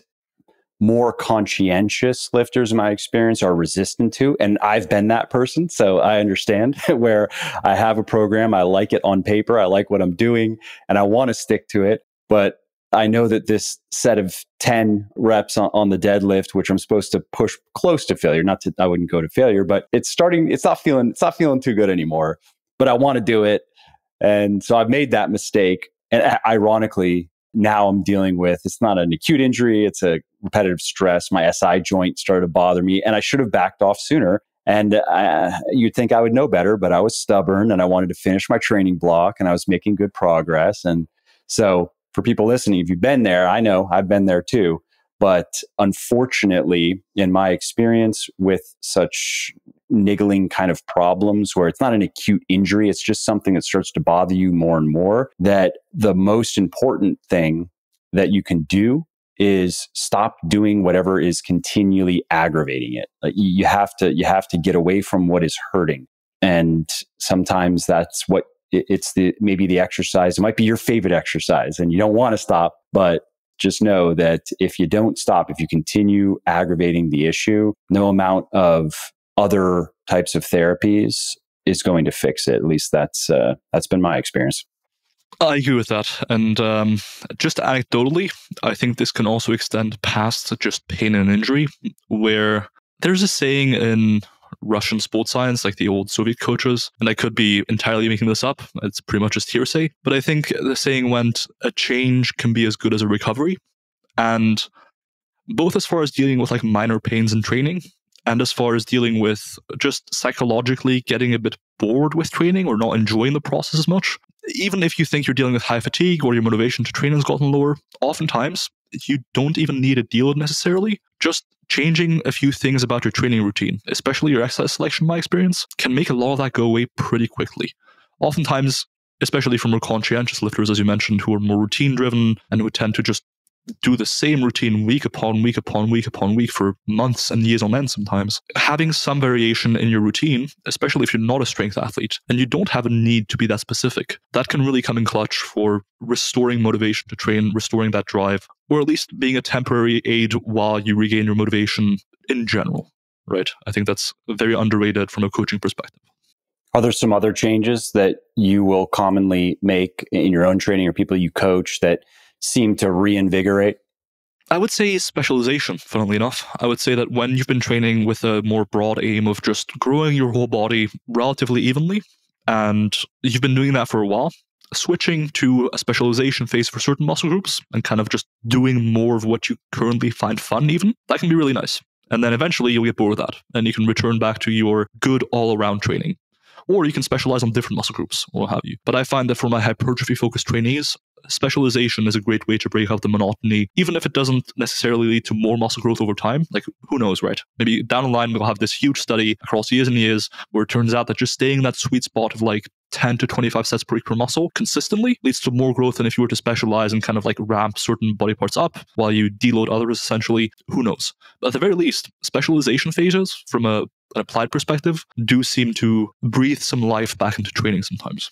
more conscientious lifters, in my experience, are resistant to. And I've been that person, so I understand where I have a program, I like it on paper, I like what I'm doing, and I want to stick to it. But I know that this set of 10 reps on the deadlift, which I'm supposed to push close to failure, I wouldn't go to failure, but it's not feeling too good anymore, but I want to do it. And so I've made that mistake. And ironically, now I'm dealing with, it's not an acute injury, it's a repetitive stress. My SI joint started to bother me, and I should have backed off sooner. And you'd think I would know better, but I was stubborn and I wanted to finish my training block, and I was making good progress. And so for people listening, if you've been there, I know I've been there too. But unfortunately, in my experience with such niggling kind of problems where it's not an acute injury, it's just something that starts to bother you more and more, that the most important thing that you can do is stop doing whatever is continually aggravating it. Like you have to get away from what is hurting. And sometimes that's what it's maybe the exercise. It might be your favorite exercise and you don't want to stop, but just know that if you don't stop, if you continue aggravating the issue, no amount of other types of therapies is going to fix it. At least that's been my experience.
I agree with that. And just anecdotally, I think this can also extend past just pain and injury, where there's a saying in Russian sports science, like the old Soviet coaches, and I could be entirely making this up, it's pretty much just hearsay, but I think the saying went, a change can be as good as a recovery. And both as far as dealing with like minor pains in training, and as far as dealing with just psychologically getting a bit bored with training or not enjoying the process as much, even if you think you're dealing with high fatigue or your motivation to train has gotten lower, oftentimes you don't even need a deal necessarily. Just changing a few things about your training routine, especially your exercise selection, my experience, can make a lot of that go away pretty quickly. Oftentimes, especially for more conscientious lifters, as you mentioned, who are more routine driven and who tend to just do the same routine week upon week upon week upon week for months and years on end sometimes, having some variation in your routine, especially if you're not a strength athlete and you don't have a need to be that specific, that can really come in clutch for restoring motivation to train, restoring that drive, or at least being a temporary aid while you regain your motivation in general, right? I think that's very underrated from a coaching perspective.
Are there some other changes that you will commonly make in your own training or people you coach that seem to reinvigorate?
I would say specialization, funnily enough. I would say that when you've been training with a more broad aim of just growing your whole body relatively evenly, and you've been doing that for a while, switching to a specialization phase for certain muscle groups and kind of just doing more of what you currently find fun even, that can be really nice. And then eventually you'll get bored with that and you can return back to your good all-around training. Or you can specialize on different muscle groups, or what have you. But I find that for my hypertrophy-focused trainees, specialization is a great way to break out the monotony, even if it doesn't necessarily lead to more muscle growth over time. Like, who knows, right? Maybe down the line, we'll have this huge study across years and years where it turns out that just staying in that sweet spot of like 10 to 25 sets per week per muscle consistently leads to more growth than if you were to specialize and kind of like ramp certain body parts up while you deload others, essentially. Who knows? But at the very least, specialization phases from an applied perspective do seem to breathe some life back into training sometimes.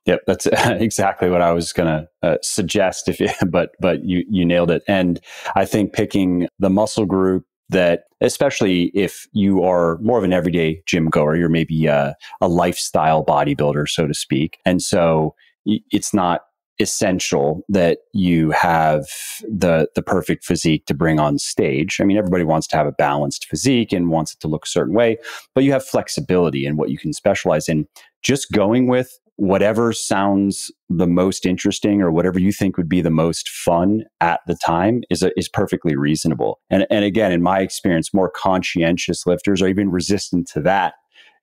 Yep, that's exactly what I was going to suggest. But you nailed it. And I think picking the muscle group that, especially if you are more of an everyday gym goer, you're maybe a lifestyle bodybuilder, so to speak, and so it's not essential that you have the perfect physique to bring on stage. I mean, everybody wants to have a balanced physique and wants it to look a certain way, but you have flexibility in what you can specialize in. Just going with whatever sounds the most interesting or whatever you think would be the most fun at the time is perfectly reasonable. And again, in my experience, more conscientious lifters are even resistant to that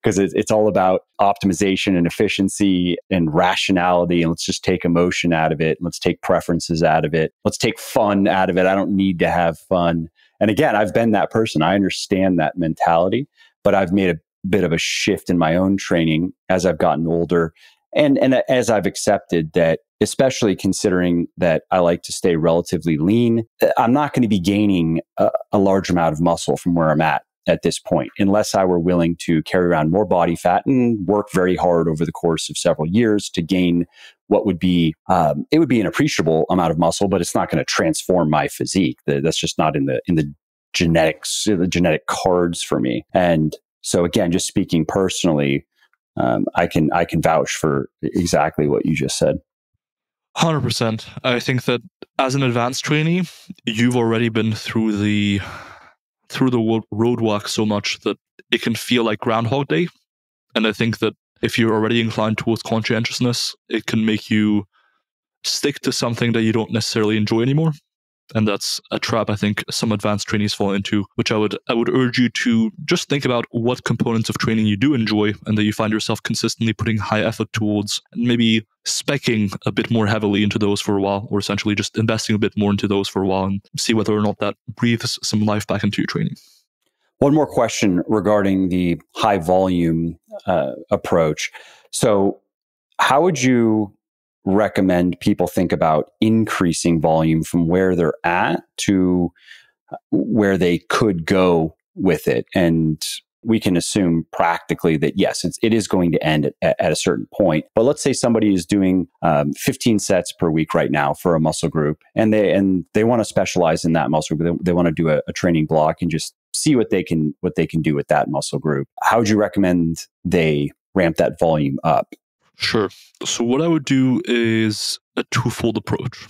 because it's all about optimization and efficiency and rationality. And let's just take emotion out of it. Let's take preferences out of it. Let's take fun out of it. I don't need to have fun. And again, I've been that person. I understand that mentality, but I've made a bit of a shift in my own training as I've gotten older. And as I've accepted that, especially considering that I like to stay relatively lean, I'm not going to be gaining a large amount of muscle from where I'm at this point, unless I were willing to carry around more body fat and work very hard over the course of several years to gain what would be, it would be an appreciable amount of muscle, but it's not going to transform my physique. That's just not in the genetics, the genetic cards for me. And so again, just speaking personally, I can vouch for exactly what you just said.
100%. I think that as an advanced trainee, you've already been through the roadwalk so much that it can feel like Groundhog Day. And I think that if you're already inclined towards conscientiousness, it can make you stick to something that you don't necessarily enjoy anymore. And that's a trap I think some advanced trainees fall into, which I would urge you to just think about what components of training you do enjoy and that you find yourself consistently putting high effort towards, and maybe speccing a bit more heavily into those for a while, or essentially just investing a bit more into those for a while and see whether or not that breathes some life back into your training.
One more question regarding the high volume approach. So how would you recommend people think about increasing volume from where they're at to where they could go with it? And we can assume practically that yes, it is going to end at a certain point. But let's say somebody is doing 15 sets per week right now for a muscle group, and they want to specialize in that muscle group. They want to do a training block and just see what they can do with that muscle group. How would you recommend they ramp that volume up?
Sure. So what I would do is a twofold approach.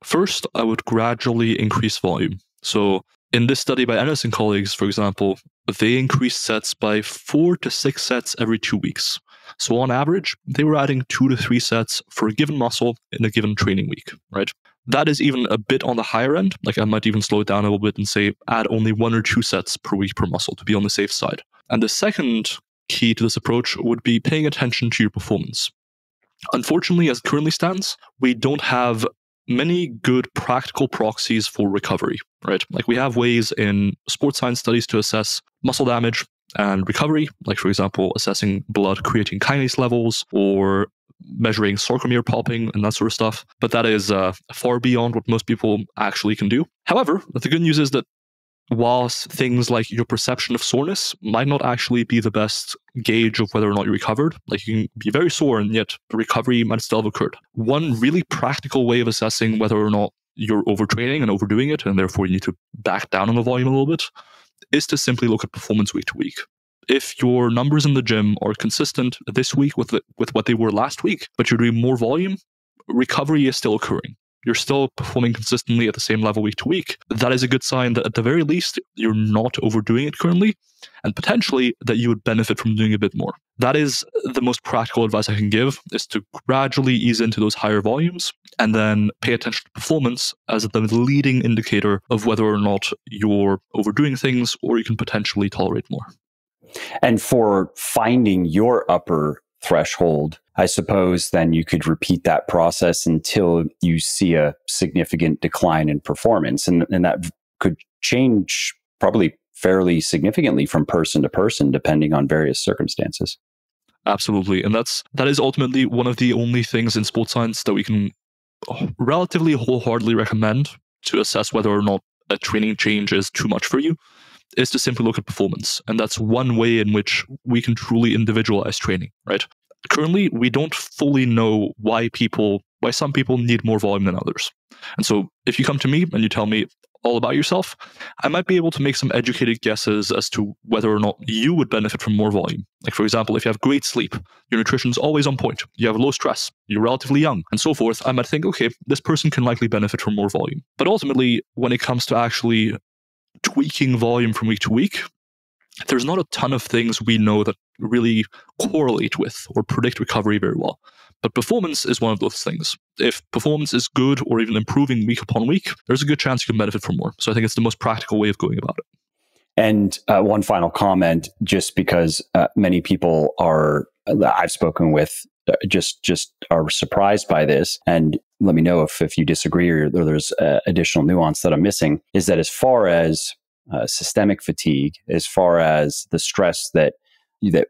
First, I would gradually increase volume. So in this study by Ennis and colleagues, for example, they increased sets by 4 to 6 sets every 2 weeks. So on average, they were adding 2 to 3 sets for a given muscle in a given training week, right? That is even a bit on the higher end. Like I might even slow it down a little bit and say add only 1 or 2 sets per week per muscle to be on the safe side. And the second key to this approach would be paying attention to your performance. Unfortunately, as it currently stands, we don't have many good practical proxies for recovery, right? Like we have ways in sports science studies to assess muscle damage and recovery, like for example, assessing blood creatine kinase levels or measuring sarcomere popping and that sort of stuff. But that is far beyond what most people actually can do. However, the good news is that whilst things like your perception of soreness might not actually be the best gauge of whether or not you recovered, like you can be very sore and yet the recovery might still have occurred. One really practical way of assessing whether or not you're overtraining and overdoing it, and therefore you need to back down on the volume a little bit, is to simply look at performance week to week. If your numbers in the gym are consistent this week with what they were last week, but you're doing more volume, recovery is still occurring. You're still performing consistently at the same level week to week. That is a good sign that at the very least, you're not overdoing it currently, and potentially that you would benefit from doing a bit more. That is the most practical advice I can give, is to gradually ease into those higher volumes and then pay attention to performance as the leading indicator of whether or not you're overdoing things or you can potentially tolerate more.
And for finding your upper threshold, I suppose then you could repeat that process until you see a significant decline in performance. And that could change probably fairly significantly from person to person, depending on various circumstances.
Absolutely. And that is ultimately one of the only things in sports science that we can relatively wholeheartedly recommend to assess whether or not a training change is too much for you, is to simply look at performance. And that's one way in which we can truly individualize training, right? Currently, we don't fully know why some people need more volume than others. And so if you come to me and you tell me all about yourself, I might be able to make some educated guesses as to whether or not you would benefit from more volume. Like, for example, if you have great sleep, your nutrition's always on point, you have low stress, you're relatively young, and so forth, I might think, okay, this person can likely benefit from more volume. But ultimately, when it comes to actually tweaking volume from week to week, there's not a ton of things we know that really correlate with or predict recovery very well. But performance is one of those things. If performance is good or even improving week upon week, there's a good chance you can benefit from more. So I think it's the most practical way of going about it.
And one final comment, just because many people I've spoken with just are surprised by this, and let me know if you disagree or there's additional nuance that I'm missing, is that as far as systemic fatigue, as far as the stress that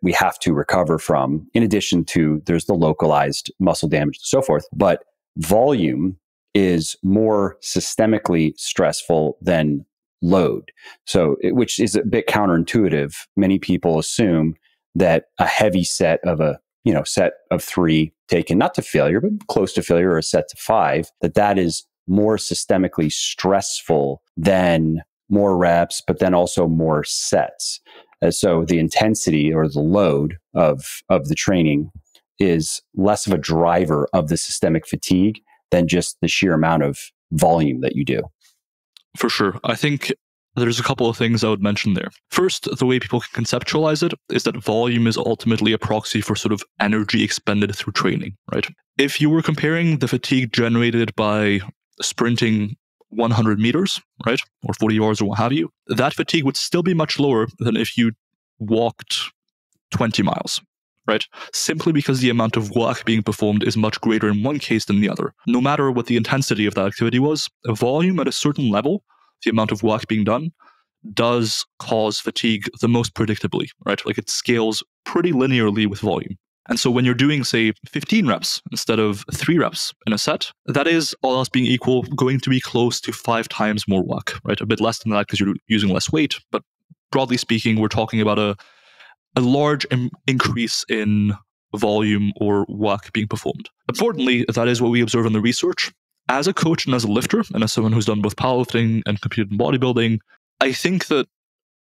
we have to recover from, in addition to there's the localized muscle damage and so forth, but volume is more systemically stressful than load. So, which is a bit counterintuitive. Many people assume that a heavy set of set of 3 taken not to failure, but close to failure, or a set to 5, that is more systemically stressful than more reps, but then also more sets. So the intensity or the load of the training is less of a driver of the systemic fatigue than just the sheer amount of volume that you do.
For sure. I think there's a couple of things I would mention there. First, the way people can conceptualize it is that volume is ultimately a proxy for sort of energy expended through training, right? If you were comparing the fatigue generated by sprinting 100 meters, right, or 40 yards or what have you, that fatigue would still be much lower than if you walked 20 miles, right? Simply because the amount of work being performed is much greater in one case than the other. No matter what the intensity of that activity was, a volume at a certain level, the amount of work being done, does cause fatigue the most predictably, right? Like it scales pretty linearly with volume. And so when you're doing, say, 15 reps instead of 3 reps in a set, that is, all else being equal, going to be close to 5 times more work, right? A bit less than that because you're using less weight. But broadly speaking, we're talking about a large increase in volume or work being performed. Importantly, that is what we observe in the research. As a coach and as a lifter, and as someone who's done both powerlifting and competed in bodybuilding, I think that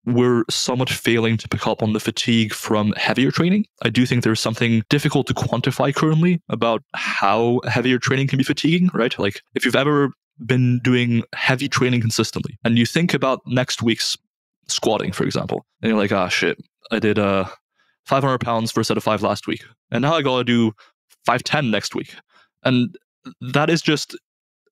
we're somewhat failing to pick up on the fatigue from heavier training. I do think there's something difficult to quantify currently about how heavier training can be fatiguing, right? Like if you've ever been doing heavy training consistently and you think about next week's squatting, for example, and you're like, shit, I did 500 pounds for a set of 5 last week, and now I gotta do 510 next week. And that is just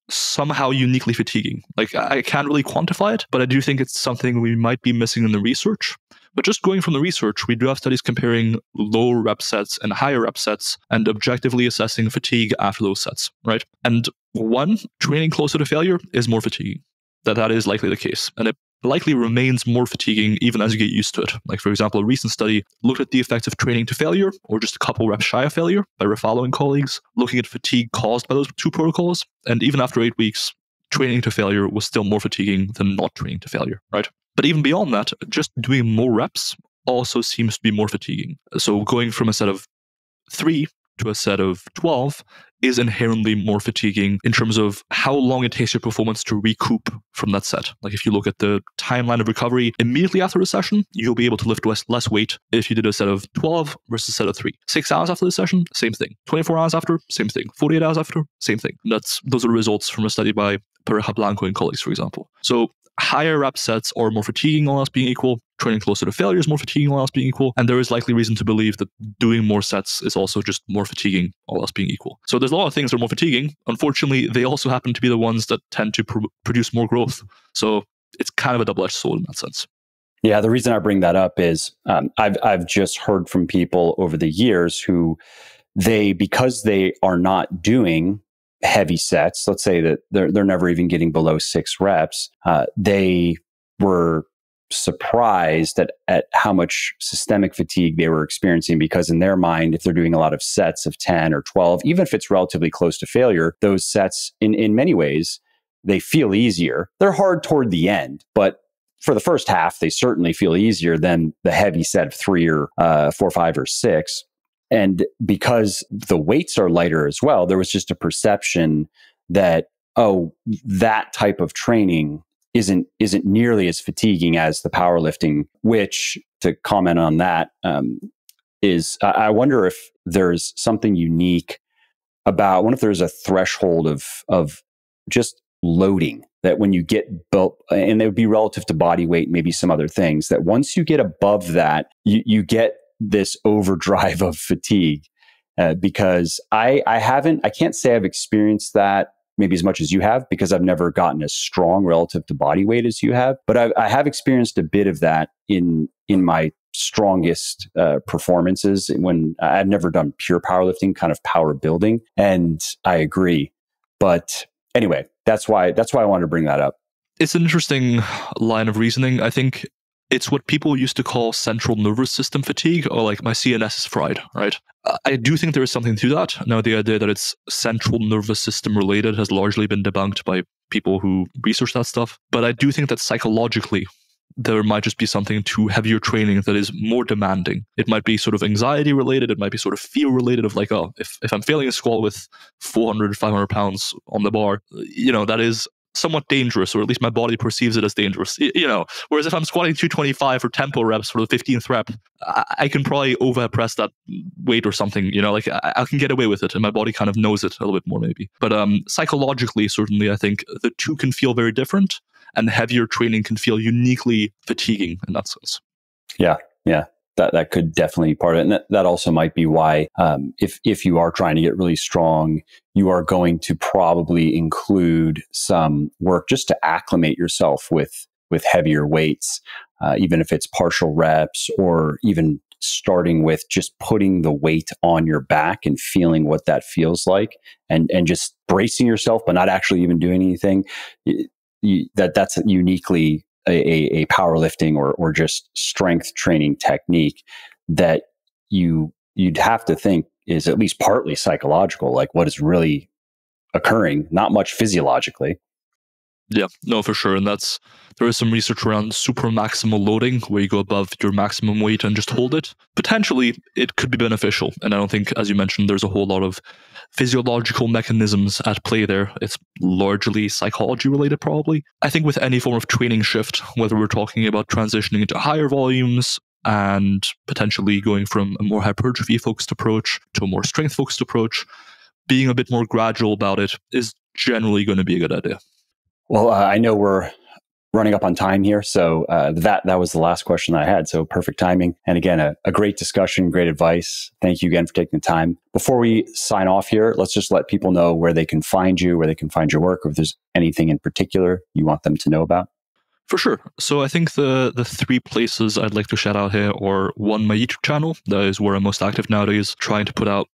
somehow uniquely fatiguing. Like I can't really quantify it, but I do think it's something we might be missing in the research. But just going from the research, we do have studies comparing lower rep sets and higher rep sets and objectively assessing fatigue after those sets, right? And one, training closer to failure is more fatiguing. That is likely the case. And it likely remains more fatiguing even as you get used to it. Like, for example, a recent study looked at the effects of training to failure, or just a couple reps shy of failure, by Ruffalo and colleagues, looking at fatigue caused by those 2 protocols. And even after 8 weeks, training to failure was still more fatiguing than not training to failure, right? But even beyond that, just doing more reps also seems to be more fatiguing. So going from a set of 3 to a set of 12 is inherently more fatiguing in terms of how long it takes your performance to recoup from that set. Like if you look at the timeline of recovery immediately after the session, you'll be able to lift less weight if you did a set of 12 versus a set of 3. 6 hours after the session, same thing. 24 hours after, same thing. 48 hours after, same thing. Those are the results from a study by Pareja Blanco and colleagues, for example. So higher rep sets are more fatiguing, all else being equal. Training closer to failure is more fatiguing, all else being equal. And there is likely reason to believe that doing more sets is also just more fatiguing, all else being equal. So there's a lot of things that are more fatiguing. Unfortunately, they also happen to be the ones that tend to produce more growth. So it's kind of a double-edged sword in that sense.
Yeah, the reason I bring that up is I've just heard from people over the years who because they are not doing heavy sets, let's say that they're never even getting below 6 reps, they were surprised at how much systemic fatigue they were experiencing, because in their mind, if they're doing a lot of sets of 10 or 12, even if it's relatively close to failure, those sets in many ways, they feel easier. They're hard toward the end, but for the first half, they certainly feel easier than the heavy set of 3 or 4, 5, or 6. And because the weights are lighter as well, there was just a perception that, that type of training isn't nearly as fatiguing as the powerlifting, which, to comment on that, is I wonder if there's something unique about, I wonder if there's a threshold of just loading that when you get built, and it would be relative to body weight, maybe some other things, that once you get above that, you get this overdrive of fatigue. because I can't say I've experienced that maybe as much as you have, because I've never gotten as strong relative to body weight as you have. But I have experienced a bit of that in my strongest performances when I've never done pure powerlifting, kind of power building. And I agree. But anyway, that's why I wanted to bring that up.
It's an interesting line of reasoning. I think it's what people used to call central nervous system fatigue, or like my CNS is fried, right? I do think there is something to that. Now, the idea that it's central nervous system related has largely been debunked by people who research that stuff. But I do think that psychologically, there might just be something to heavier training that is more demanding. It might be sort of anxiety related. It might be sort of fear related of like, oh, if I'm failing a squat with 400, 500 pounds on the bar, that is somewhat dangerous, or at least my body perceives it as dangerous. Whereas if I'm squatting 225 for tempo reps for the 15th rep, I can probably overpress that weight or something, like I can get away with it, and my body kind of knows it a little bit more maybe. But psychologically, certainly, I think the two can feel very different, and heavier training can feel uniquely fatiguing in that sense.
Yeah. That could definitely be part of it. And that also might be why, if you are trying to get really strong, you are going to probably include some work just to acclimate yourself with heavier weights, even if it's partial reps, or even starting with just putting the weight on your back and feeling what that feels like, and just bracing yourself, but not actually even doing anything. That's uniquely a powerlifting or just strength training technique that you'd have to think is at least partly psychological, like what is really occurring, not much physiologically.
Yeah, no, for sure. And there is some research around super maximal loading, where you go above your maximum weight and just hold it. Potentially, it could be beneficial. And I don't think, as you mentioned, there's a whole lot of physiological mechanisms at play there. It's largely psychology related, probably. I think with any form of training shift, whether we're talking about transitioning into higher volumes and potentially going from a more hypertrophy focused approach to a more strength focused approach, being a bit more gradual about it is generally going to be a good idea.
Well, I know we're running up on time here, so that was the last question I had. So perfect timing. And again, a great discussion, great advice. Thank you again for taking the time. Before we sign off here, let's just let people know where they can find you, where they can find your work, or if there's anything in particular you want them to know about.
For sure. So I think the three places I'd like to shout out here are, one, my YouTube channel. That is where I'm most active nowadays, trying to put out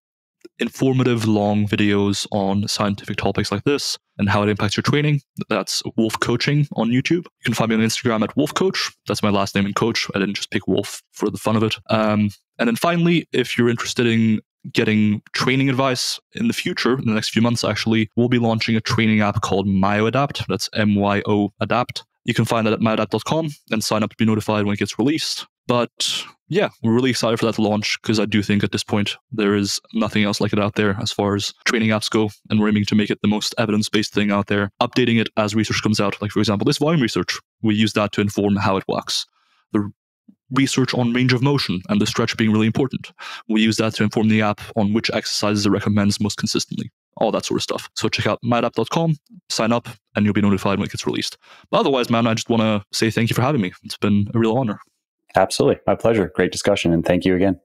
informative, long videos on scientific topics like this and how it impacts your training. That's Wolf Coaching on YouTube. You can find me on Instagram at Wolf Coach. That's my last name in Coach. I didn't just pick Wolf for the fun of it. And then finally, if you're interested in getting training advice in the future, in the next few months actually, we'll be launching a training app called MyoAdapt. That's MYO Adapt. You can find that at myoadapt.com and sign up to be notified when it gets released. But yeah, we're really excited for that to launch, because I do think at this point there is nothing else like it out there as far as training apps go, and we're aiming to make it the most evidence-based thing out there, updating it as research comes out. Like, for example, this volume research, we use that to inform how it works. The research on range of motion and the stretch being really important, we use that to inform the app on which exercises it recommends most consistently. All that sort of stuff. So check out myadapt.com, sign up, and you'll be notified when it gets released. But otherwise, man, I just want to say thank you for having me. It's been a real honor.
Absolutely. My pleasure. Great discussion. And thank you again.